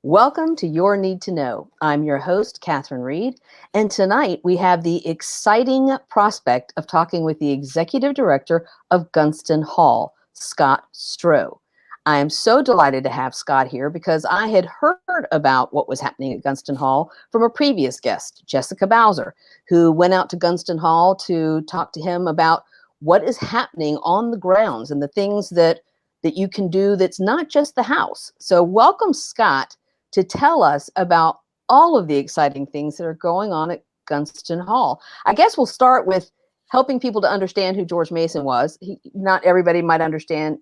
Welcome to Your Need to Know. I'm your host, Catherine Reed, and tonight we have the exciting prospect of talking with the Executive Director of Gunston Hall, Scott Stroh. I am so delighted to have Scott here because I had heard about what was happening at Gunston Hall from a previous guest, Jessica Bowser, who went out to Gunston Hall to talk to him about what is happening on the grounds and the things that you can do that's not just the house. So welcome, Scott, to tell us about all of the exciting things that are going on at Gunston Hall. I guess we'll start with helping people to understand who George Mason was. Not everybody might understand.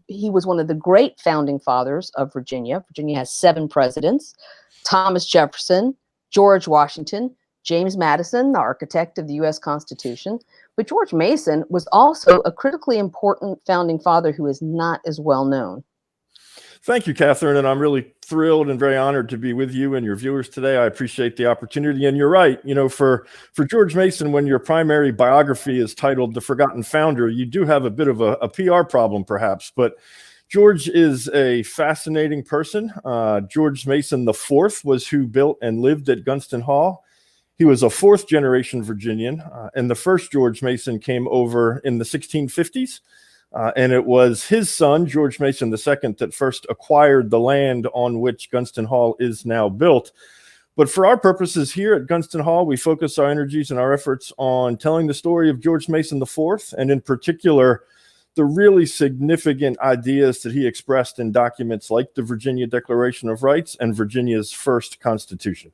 He was one of the great founding fathers of Virginia. Virginia has 7 presidents: Thomas Jefferson, George Washington, James Madison, the architect of the U.S. Constitution. But George Mason was also a critically important founding father who is not as well known. Thank you, Catherine, and I'm really thrilled and very honored to be with you and your viewers today. I appreciate the opportunity, and you're right. You know, for George Mason, when your primary biography is titled The Forgotten Founder, you do have a bit of a PR problem, perhaps, but George is a fascinating person. George Mason IV was who built and lived at Gunston Hall. He was a 4th-generation Virginian, and the first George Mason came over in the 1650s. And it was his son, George Mason II, that first acquired the land on which Gunston Hall is now built. But for our purposes here at Gunston Hall, we focus our energies and our efforts on telling the story of George Mason IV, and in particular, the really significant ideas that he expressed in documents like the Virginia Declaration of Rights and Virginia's first Constitution.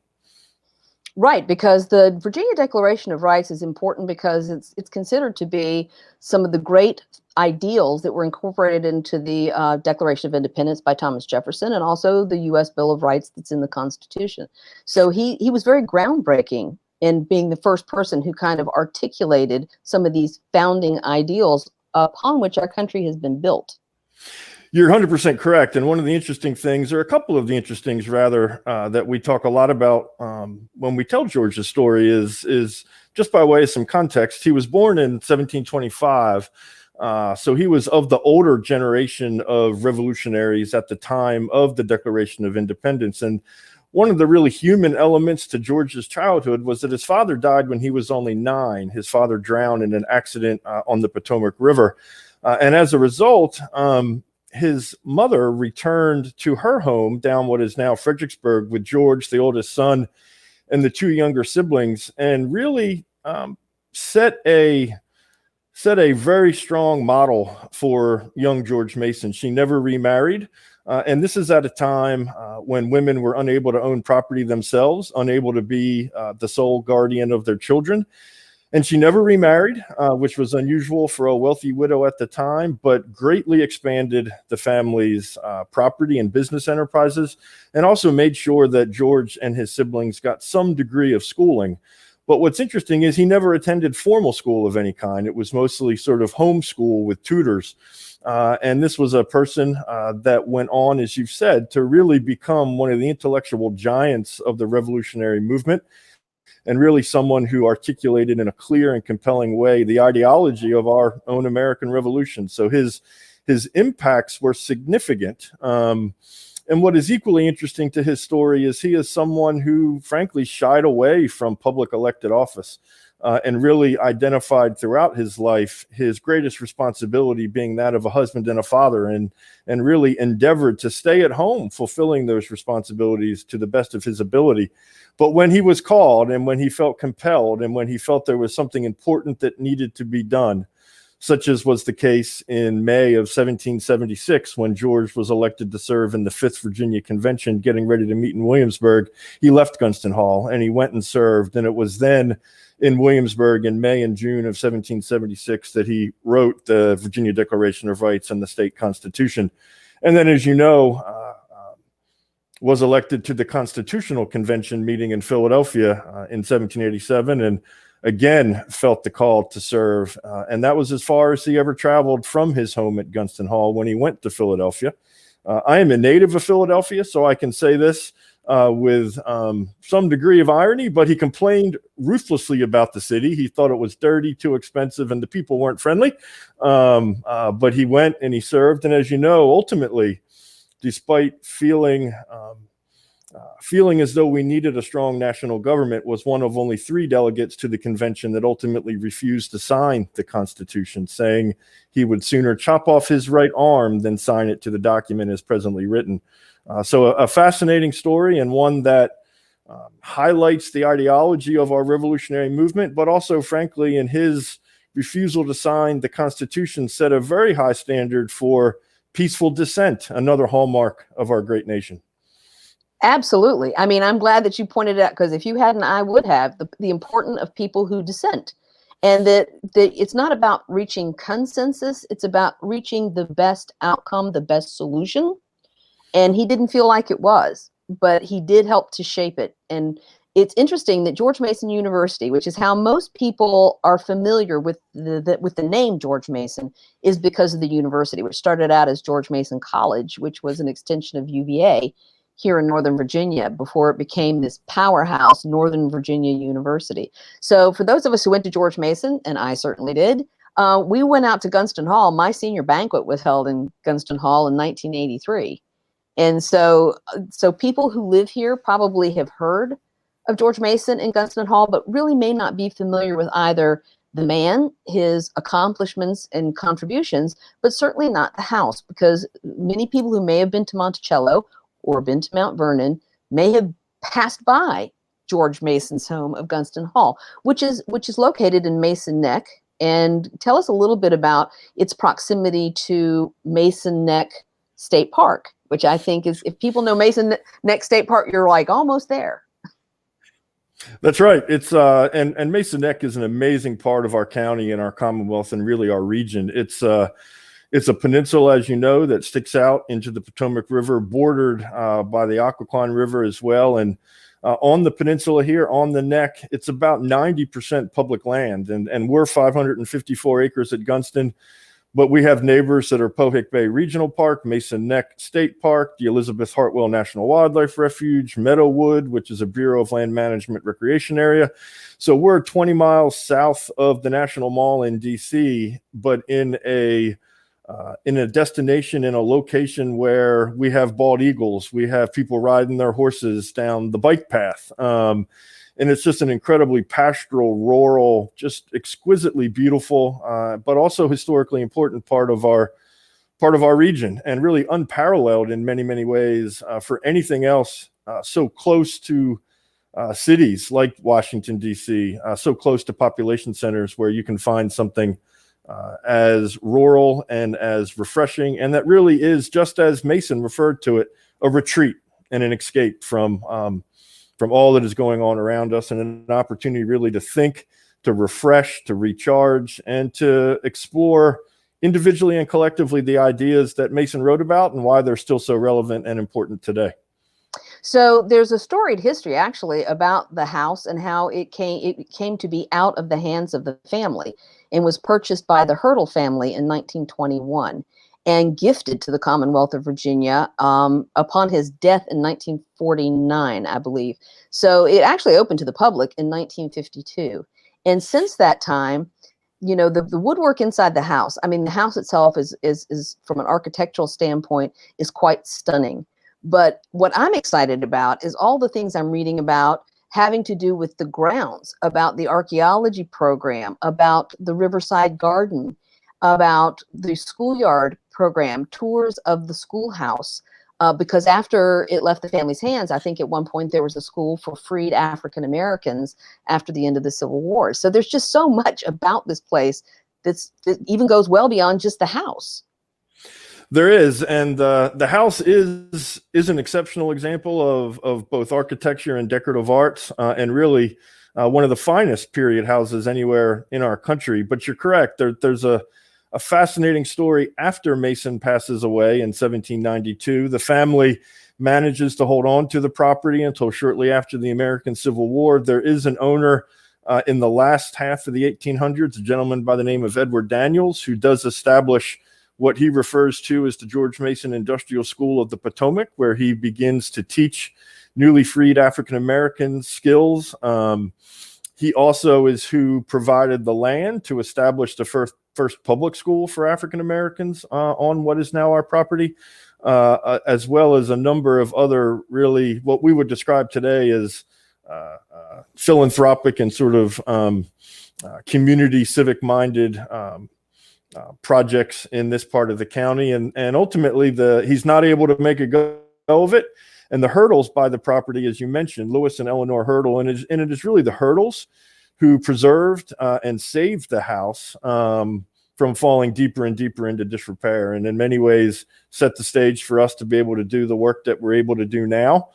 Right, because the Virginia Declaration of Rights is important because it's considered to be some of the great ideals that were incorporated into the Declaration of Independence by Thomas Jefferson, and also the U.S. Bill of Rights that's in the Constitution. So he was very groundbreaking in being the first person who kind of articulated some of these founding ideals upon which our country has been built. You're 100% correct. And one of the interesting things, or a couple of the interesting things rather, that we talk a lot about when we tell George's story is just by way of some context. He was born in 1725. So he was of the older generation of revolutionaries at the time of the Declaration of Independence. And one of the really human elements to George's childhood was that his father died when he was only 9. His father drowned in an accident on the Potomac River. And as a result, his mother returned to her home down what is now Fredericksburg with George, the oldest son, and the 2 younger siblings, and really set a very strong model for young George Mason. She never remarried. And this is at a time when women were unable to own property themselves, unable to be the sole guardian of their children. And she never remarried, which was unusual for a wealthy widow at the time, but greatly expanded the family's property and business enterprises, and also made sure that George and his siblings got some degree of schooling. But what's interesting is he never attended formal school of any kind. It was mostly sort of homeschool with tutors. And this was a person that went on, as you've said, to really become one of the intellectual giants of the revolutionary movement, and really someone who articulated in a clear and compelling way the ideology of our own American Revolution. So his impacts were significant. And what is equally interesting to his story is he is someone who, frankly, shied away from public elected office and really identified throughout his life his greatest responsibility being that of a husband and a father, and really endeavored to stay at home fulfilling those responsibilities to the best of his ability. But when he was called, and when he felt compelled, and when he felt there was something important that needed to be done, such as was the case in May of 1776, when George was elected to serve in the 5th Virginia Convention, getting ready to meet in Williamsburg, he left Gunston Hall and he went and served. And it was then in Williamsburg in May and June of 1776 that he wrote the Virginia Declaration of Rights and the state constitution. And then, as you know, was elected to the Constitutional Convention meeting in Philadelphia in 1787, and again felt the call to serve. And that was as far as he ever traveled from his home at Gunston Hall when he went to Philadelphia. I am a native of Philadelphia, so I can say this with some degree of irony, but he complained ruthlessly about the city. He thought it was dirty, too expensive, and the people weren't friendly. But he went and he served. And as you know, ultimately, despite feeling Feeling as though we needed a strong national government, was one of only 3 delegates to the convention that ultimately refused to sign the Constitution, saying he would sooner chop off his right arm than sign it to the document as presently written. So a fascinating story, and one that highlights the ideology of our revolutionary movement, but also, frankly, in his refusal to sign the Constitution, set a very high standard for peaceful dissent, another hallmark of our great nation. Absolutely. I mean, I'm glad that you pointed it out, because if you hadn't, I would have, the importance of people who dissent. And that it's not about reaching consensus, it's about reaching the best outcome, the best solution. And he didn't feel like it was, but he did help to shape it. And it's interesting that George Mason University, which is how most people are familiar with the name George Mason, is because of the university, which started out as George Mason College, which was an extension of UVA here in Northern Virginia before it became this powerhouse, Northern Virginia University. So for those of us who went to George Mason, and I certainly did, we went out to Gunston Hall. My senior banquet was held in Gunston Hall in 1983. And so people who live here probably have heard of George Mason and Gunston Hall, but really may not be familiar with either the man, his accomplishments and contributions, but certainly not the house, because many people who may have been to Monticello or been to Mount Vernon may have passed by George Mason's home of Gunston Hall, which is located in Mason Neck. And tell us a little bit about its proximity to Mason Neck State Park, which I think is, if people know Mason Neck State Park, you're like almost there. That's right. It's and Mason Neck is an amazing part of our county and our Commonwealth, and really our region. It's a peninsula, as you know, that sticks out into the Potomac River, bordered by the Occoquan River as well. And on the peninsula here, on the neck, it's about 90% public land. And we're 554 acres at Gunston, but we have neighbors that are Pohick Bay Regional Park, Mason Neck State Park, the Elizabeth Hartwell National Wildlife Refuge, Meadowwood, which is a Bureau of Land Management recreation area. So we're 20 miles south of the National Mall in DC, but in a destination, in a location where we have bald eagles, we have people riding their horses down the bike path. And it's just an incredibly pastoral, rural, just exquisitely beautiful, but also historically important part of our region, and really unparalleled in many, many ways for anything else so close to cities like Washington, D.C., so close to population centers, where you can find something as rural and as refreshing, and that really is, just as Mason referred to it, a retreat and an escape from all that is going on around us, and an opportunity really to think, to refresh, to recharge, and to explore individually and collectively the ideas that Mason wrote about and why they're still so relevant and important today. So there's a storied history actually about the house and how it came to be out of the hands of the family, and was purchased by the Hurdle family in 1921 and gifted to the Commonwealth of Virginia upon his death in 1949, I believe. So it actually opened to the public in 1952. And since that time, you know, the woodwork inside the house, I mean, the house itself is from an architectural standpoint, is quite stunning. But what I'm excited about is all the things I'm reading about having to do with the grounds, about the archaeology program, about the Riverside Garden, about the schoolyard program, tours of the schoolhouse. Because after it left the family's hands, I think at one point there was a school for freed African Americans after the end of the Civil War. So there's just so much about this place that even goes well beyond just the house. There is, and the house is an exceptional example of both architecture and decorative arts, and really one of the finest period houses anywhere in our country. But you're correct. There's a fascinating story after Mason passes away in 1792. The family manages to hold on to the property until shortly after the American Civil War. There is an owner in the last half of the 1800s, a gentleman by the name of Edward Daniels, who does establish what he refers to as the George Mason Industrial School of the Potomac, where he begins to teach newly freed African American skills. He also is who provided the land to establish the first public school for African Americans on what is now our property, as well as a number of other really what we would describe today as philanthropic and sort of community civic minded projects in this part of the county. And ultimately he's not able to make a go of it. And the Hurdles buy the property, as you mentioned, Lewis and Eleanor Hurdle. And it is really the Hurdles who preserved and saved the house from falling deeper and deeper into disrepair, and in many ways set the stage for us to be able to do the work that we're able to do now.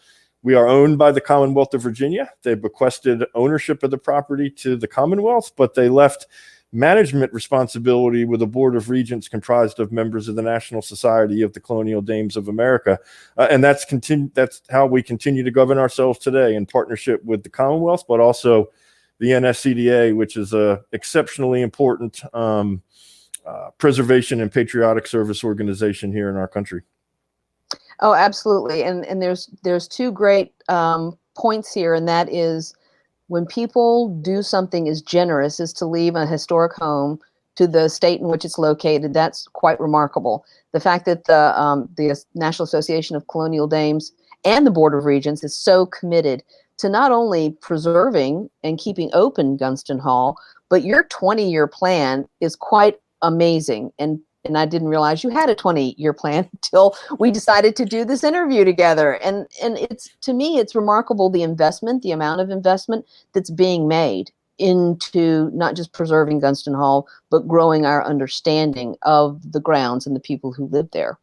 We are owned by the Commonwealth of Virginia. They bequested ownership of the property to the Commonwealth, but they left management responsibility with a board of regents comprised of members of the National Society of the Colonial Dames of America. And that's how we continue to govern ourselves today, in partnership with the Commonwealth, but also the NSCDA, which is a exceptionally important preservation and patriotic service organization here in our country. Oh, absolutely. And there's two great points here, and that is when people do something as generous as to leave a historic home to the state in which it's located, that's quite remarkable. The fact that the National Association of Colonial Dames and the Board of Regents is so committed to not only preserving and keeping open Gunston Hall, but your 20-year plan is quite amazing. And I didn't realize you had a 20-year plan until we decided to do this interview together. And it's, to me, it's remarkable, the amount of investment that's being made into not just preserving Gunston Hall, but growing our understanding of the grounds and the people who live there.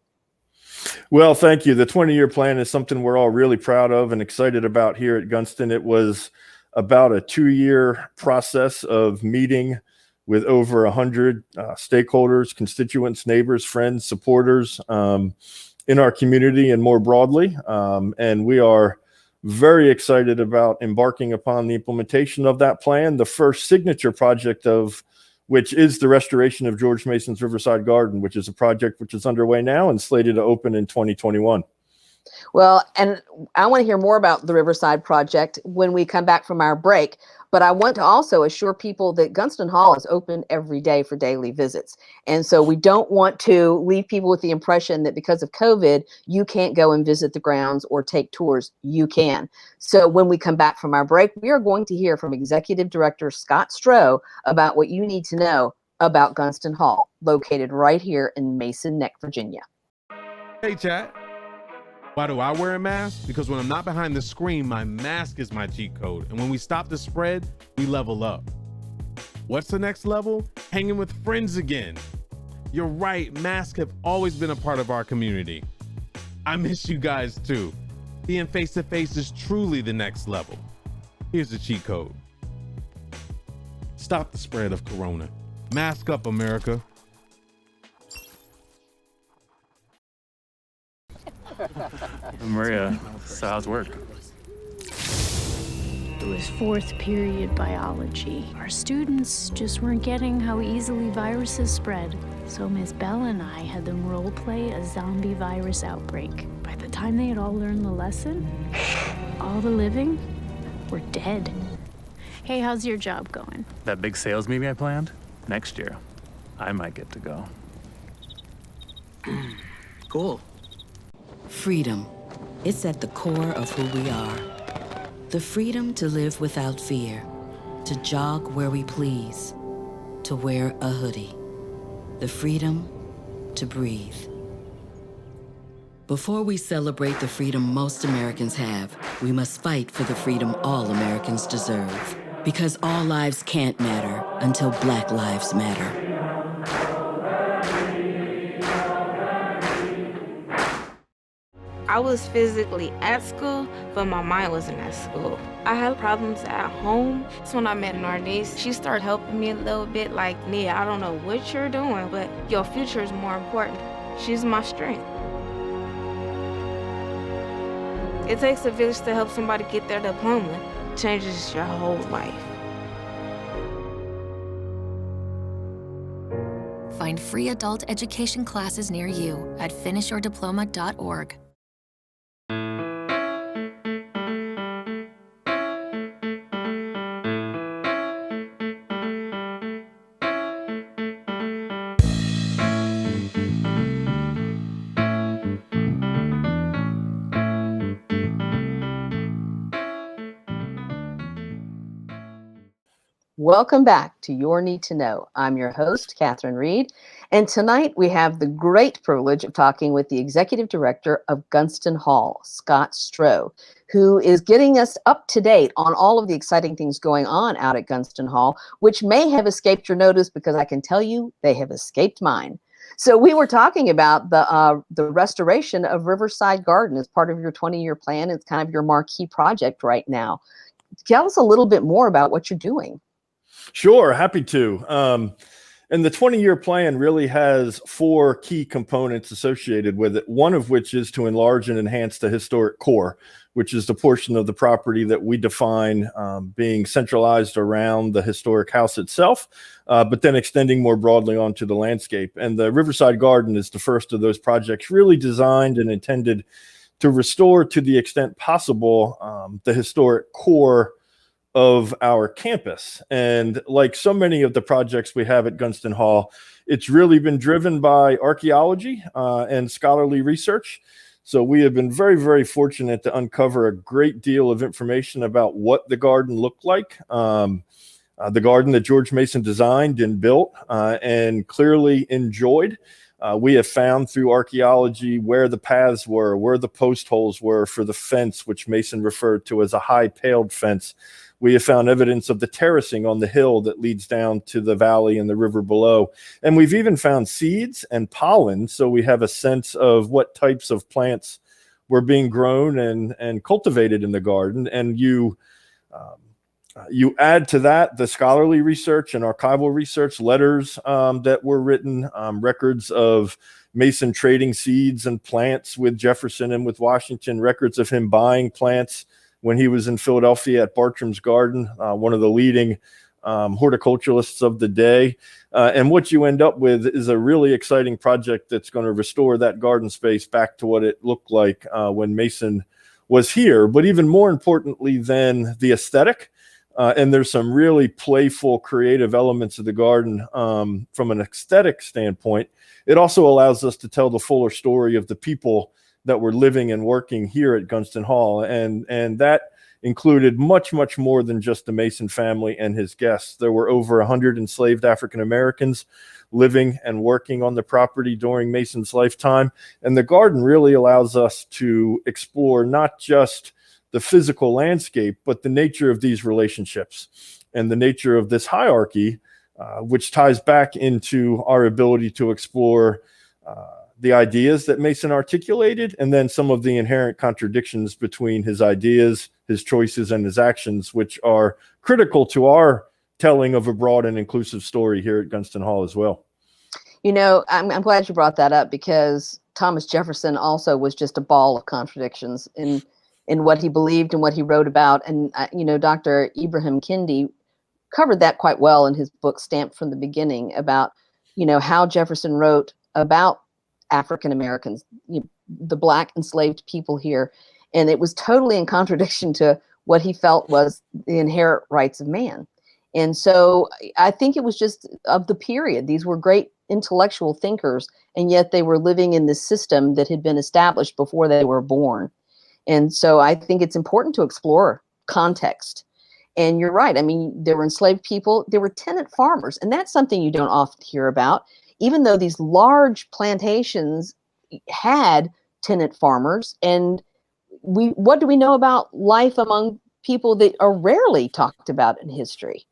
Well, thank you. The 20-year plan is something we're all really proud of and excited about here at Gunston. It was about a 2-year process of meeting with over 100 stakeholders, constituents, neighbors, friends, supporters in our community and more broadly. And we are very excited about embarking upon the implementation of that plan. The first signature project of which is the restoration of George Mason's Riverside Garden, which is a project which is underway now and slated to open in 2021. Well, and I want to hear more about the Riverside project when we come back from our break. But I want to also assure people that Gunston Hall is open every day for daily visits. And so we don't want to leave people with the impression that because of COVID, you can't go and visit the grounds or take tours. You can. So when we come back from our break, we are going to hear from Executive Director Scott Stroh about what you need to know about Gunston Hall, located right here in Mason Neck, Virginia. Hey, chat. Why do I wear a mask? Because when I'm not behind the screen, my mask is my cheat code. And when we stop the spread, we level up. What's the next level? Hanging with friends again. You're right, masks have always been a part of our community. I miss you guys too. Being face to face is truly the next level. Here's the cheat code. Stop the spread of Corona. Mask up, America. Maria, so how's work? It was fourth period biology. Our students just weren't getting how easily viruses spread. So Miss Bell and I had them role play a zombie virus outbreak. By the time they had all learned the lesson, all the living were dead. Hey, how's your job going? That big sales meeting I planned? Next year, I might get to go. Cool. Freedom. It's at the core of who we are. The freedom to live without fear, to jog where we please, to wear a hoodie. The freedom to breathe. Before we celebrate the freedom most Americans have, we must fight for the freedom all Americans deserve. Because all lives can't matter until Black lives matter. I was physically at school, but my mind wasn't at school. I had problems at home. That's when I met Narnese. She started helping me a little bit, like, Nia, I don't know what you're doing, but your future is more important. She's my strength. It takes a village to help somebody get their diploma. It changes your whole life. Find free adult education classes near you at finishyourdiploma.org. Welcome back to Your Need to Know. I'm your host, Catherine Reed, and tonight we have the great privilege of talking with the Executive Director of Gunston Hall, Scott Stroh, who is getting us up to date on all of the exciting things going on out at Gunston Hall, which may have escaped your notice because I can tell you they have escaped mine. So we were talking about the restoration of Riverside Garden as part of your 20-year plan. It's kind of your marquee project right now. Tell us a little bit more about what you're doing. Sure, happy to. And the 20-year plan really has 4 key components associated with it, one of which is to enlarge and enhance the historic core, which is the portion of the property that we define being centralized around the historic house itself, but then extending more broadly onto the landscape. And the Riverside Garden is the first of those projects really designed and intended to restore, to the extent possible, the historic core of our campus. And like so many of the projects we have at Gunston Hall, it's really been driven by archaeology and scholarly research. So we have been very, very fortunate to uncover a great deal of information about what the garden looked like. The garden that George Mason designed and built and clearly enjoyed. We have found through archaeology where the paths were, where the post holes were for the fence, which Mason referred to as a high paled fence. We have found evidence of the terracing on the hill that leads down to the valley and the river below. And we've even found seeds and pollen, so we have a sense of what types of plants were being grown and cultivated in the garden. And you add to that the scholarly research and archival research, letters that were written, records of Mason trading seeds and plants with Jefferson and with Washington, records of him buying plants when he was in Philadelphia at Bartram's Garden, one of the leading horticulturalists of the day. And what you end up with is a really exciting project that's going to restore that garden space back to what it looked like when Mason was here. But even more importantly than the aesthetic, and there's some really playful, creative elements of the garden from an aesthetic standpoint, it also allows us to tell the fuller story of the people that were living and working here at Gunston Hall. And that included much, much more than just the Mason family and his guests. There were over 100 enslaved African Americans living and working on the property during Mason's lifetime. And the garden really allows us to explore not just the physical landscape, but the nature of these relationships and the nature of this hierarchy, which ties back into our ability to explore the ideas that Mason articulated, and then some of the inherent contradictions between his ideas, his choices, and his actions, which are critical to our telling of a broad and inclusive story here at Gunston Hall as well. You know, I'm glad you brought that up, because Thomas Jefferson also was just a ball of contradictions in what he believed and what he wrote about. And, you know, Dr. Ibrahim Kendi covered that quite well in his book, Stamped from the Beginning, about, you know, how Jefferson wrote about African Americans, the Black enslaved people here. And it was totally in contradiction to what he felt was the inherent rights of man. And so I think it was just of the period. These were great intellectual thinkers, and yet they were living in this system that had been established before they were born. And so I think it's important to explore context. And you're right. I mean, there were enslaved people, there were tenant farmers, and that's something you don't often hear about. Even though these large plantations had tenant farmers, and what do we know about life among people that are rarely talked about in history?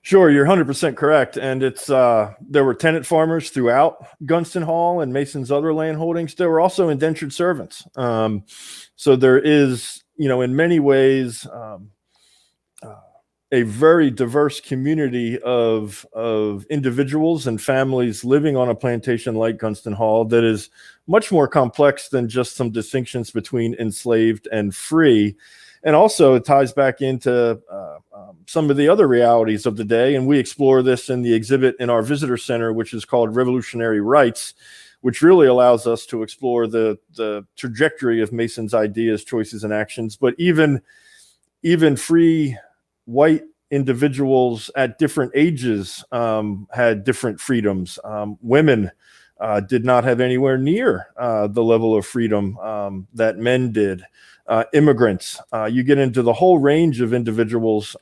Sure, you're 100% correct. And it's there were tenant farmers throughout Gunston Hall and Mason's other land holdings. There were also indentured servants. So there is, you know, in many ways, a very diverse community of individuals and families living on a plantation like Gunston Hall that is much more complex than just some distinctions between enslaved and free. And also it ties back into some of the other realities of the day. And we explore this in the exhibit in our visitor center, which is called Revolutionary Rights, which really allows us to explore the trajectory of Mason's ideas, choices, and actions. But even free white individuals at different ages had different freedoms. Women did not have anywhere near the level of freedom that men did. Immigrants, you get into the whole range of individuals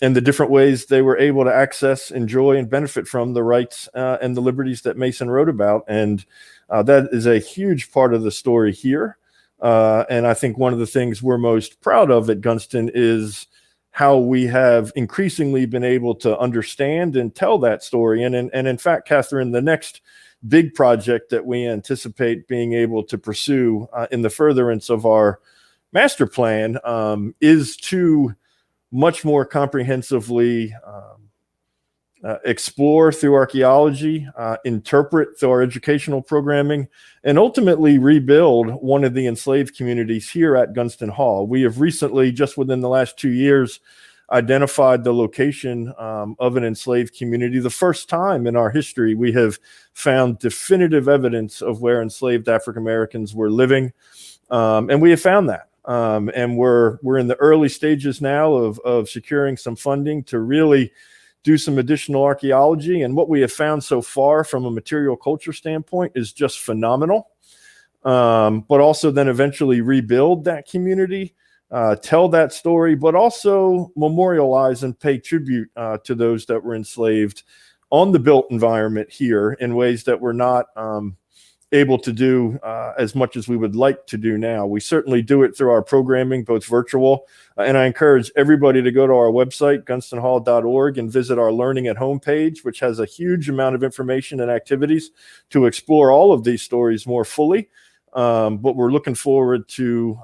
and the different ways they were able to access, enjoy, and benefit from the rights and the liberties that Mason wrote about. And that is a huge part of the story here. And I think one of the things we're most proud of at Gunston is how we have increasingly been able to understand and tell that story. And in fact, Catherine, the next big project that we anticipate being able to pursue in the furtherance of our master plan is to much more comprehensively explore through archaeology, interpret through our educational programming, and ultimately rebuild one of the enslaved communities here at Gunston Hall. We have recently, just within the last 2 years, identified the location of an enslaved community. The first time in our history, we have found definitive evidence of where enslaved African Americans were living, and we have found that. And we're in the early stages now of securing some funding to really do some additional archaeology. And what we have found so far from a material culture standpoint is just phenomenal. But also then eventually rebuild that community, tell that story, but also memorialize and pay tribute to those that were enslaved on the built environment here in ways that we're not able to do as much as we would like to do now. We certainly do it through our programming, both virtual, and I encourage everybody to go to our website, gunstonhall.org, and visit our Learning at Home page, which has a huge amount of information and activities to explore all of these stories more fully. But we're looking forward to,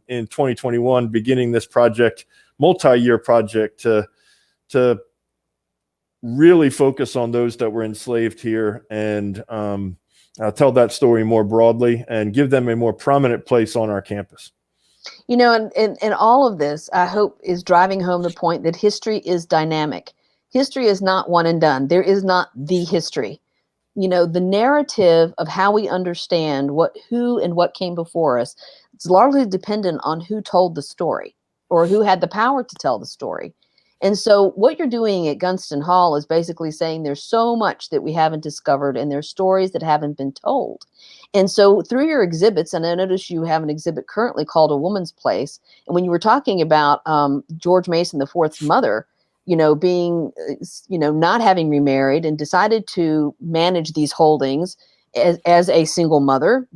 in 2021, beginning this project, multi-year project, to really focus on those that were enslaved here and tell that story more broadly and give them a more prominent place on our campus. You know, and all of this, I hope, is driving home the point that history is dynamic. History is not one and done. There is not the history. You know, the narrative of how we understand who and what came before us, it's largely dependent on who told the story or who had the power to tell the story. And so what you're doing at Gunston Hall is basically saying there's so much that we haven't discovered and there's stories that haven't been told. And so through your exhibits, and I notice you have an exhibit currently called A Woman's Place. And when you were talking about George Mason IV's mother, you know, being, not having remarried and decided to manage these holdings as a single mother,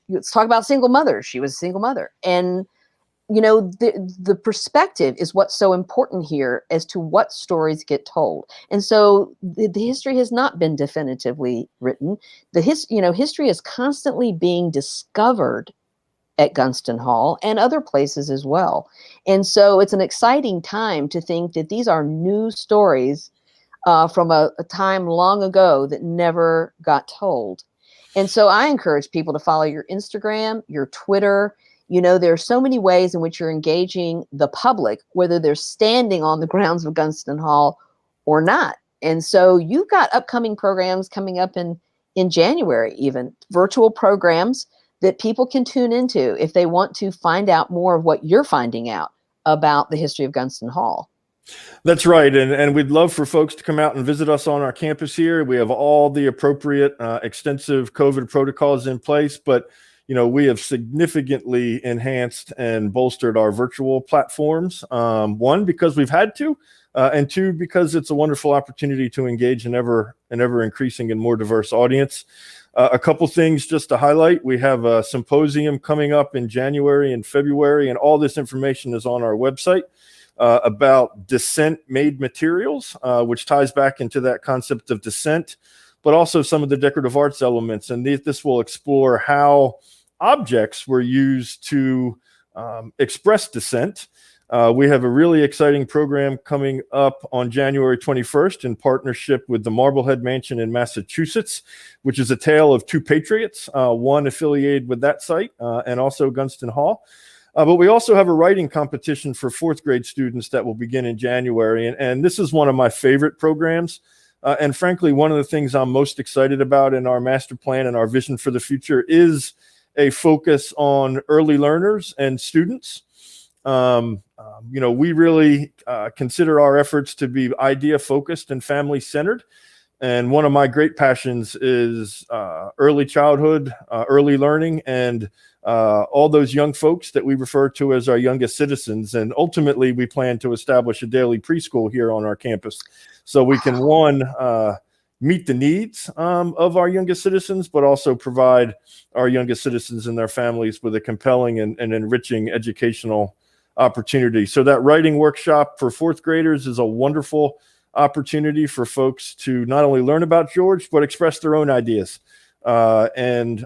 let's talk about single mothers. She was a single mother. And the perspective is what's so important here as to what stories get told. And so the history has not been definitively written. History is constantly being discovered at Gunston Hall and other places as well. And so it's an exciting time to think that these are new stories from a time long ago that never got told. And so I encourage people to follow your Instagram, your Twitter. There are so many ways in which you're engaging the public, whether they're standing on the grounds of Gunston Hall or not. And so you've got upcoming programs coming up in January, even virtual programs that people can tune into if they want to find out more of what you're finding out about the history of Gunston Hall. That's right. And we'd love for folks to come out and visit us on our campus here. We have all the appropriate extensive COVID protocols in place, but we have significantly enhanced and bolstered our virtual platforms. One, because we've had to, and two, because it's a wonderful opportunity to engage an ever increasing and more diverse audience. A couple things just to highlight. We have a symposium coming up in January and February, and all this information is on our website about descent-made materials, which ties back into that concept of descent, but also some of the decorative arts elements. And this will explore how objects were used to express descent. We have a really exciting program coming up on January 21st in partnership with the Marblehead Mansion in Massachusetts, which is a tale of two patriots, one affiliated with that site and also Gunston Hall. But we also have a writing competition for fourth grade students that will begin in January. And this is one of my favorite programs. And frankly, one of the things I'm most excited about in our master plan and our vision for the future is a focus on early learners and students. We really consider our efforts to be idea focused and family centered. And one of my great passions is early childhood, early learning, and all those young folks that we refer to as our youngest citizens. And ultimately, we plan to establish a daily preschool here on our campus so we can, one, meet the needs of our youngest citizens, but also provide our youngest citizens and their families with a compelling and enriching educational opportunity. So that writing workshop for fourth graders is a wonderful opportunity for folks to not only learn about George, but express their own ideas and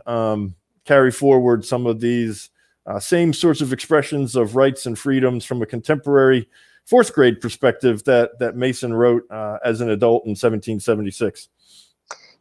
carry forward some of these same sorts of expressions of rights and freedoms from a contemporary fourth grade perspective that Mason wrote as an adult in 1776.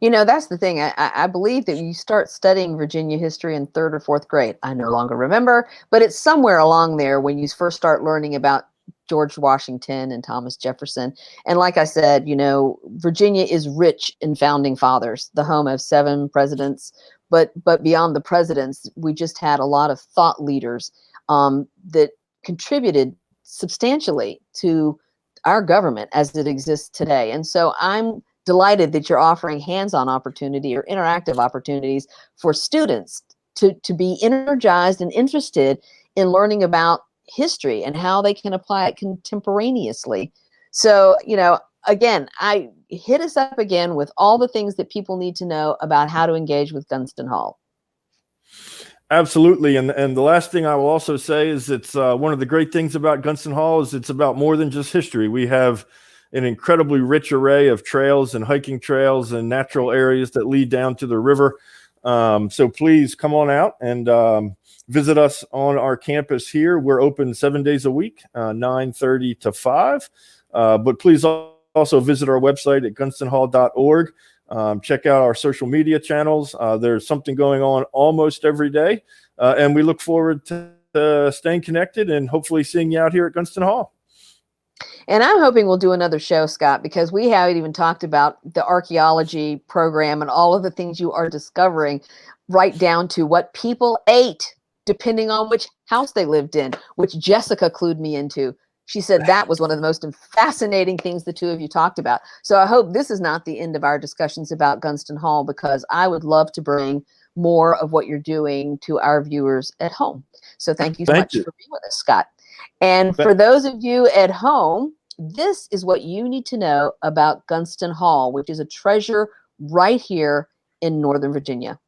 You know, that's the thing. I believe that you start studying Virginia history in third or fourth grade. I no longer remember, but it's somewhere along there when you first start learning about George Washington and Thomas Jefferson. And like I said, you know, Virginia is rich in founding fathers, the home of 7 presidents. But beyond the presidents, we just had a lot of thought leaders that contributed substantially to our government as it exists today. And so I'm delighted that you're offering hands-on opportunity or interactive opportunities for students to be energized and interested in learning about history and how they can apply it contemporaneously. So, you know, again, I hit us up again with all the things that people need to know about how to engage with Gunston Hall. Absolutely. And the last thing I will also say is it's one of the great things about Gunston Hall is it's about more than just history. We have an incredibly rich array of trails and hiking trails and natural areas that lead down to the river. So please come on out and visit us on our campus here. We're open 7 days a week, 9:30 to 5. But please also visit our website at gunstonhall.org. Check out our social media channels. There's something going on almost every day. And we look forward to staying connected and hopefully seeing you out here at Gunston Hall. And I'm hoping we'll do another show, Scott, because we haven't even talked about the archaeology program and all of the things you are discovering, right down to what people ate, depending on which house they lived in, which Jessica clued me into. She said that was one of the most fascinating things the two of you talked about. So I hope this is not the end of our discussions about Gunston Hall, because I would love to bring more of what you're doing to our viewers at home. So thank you so much for being with us, Scott. And for those of you at home, this is what you need to know about Gunston Hall, which is a treasure right here in Northern Virginia.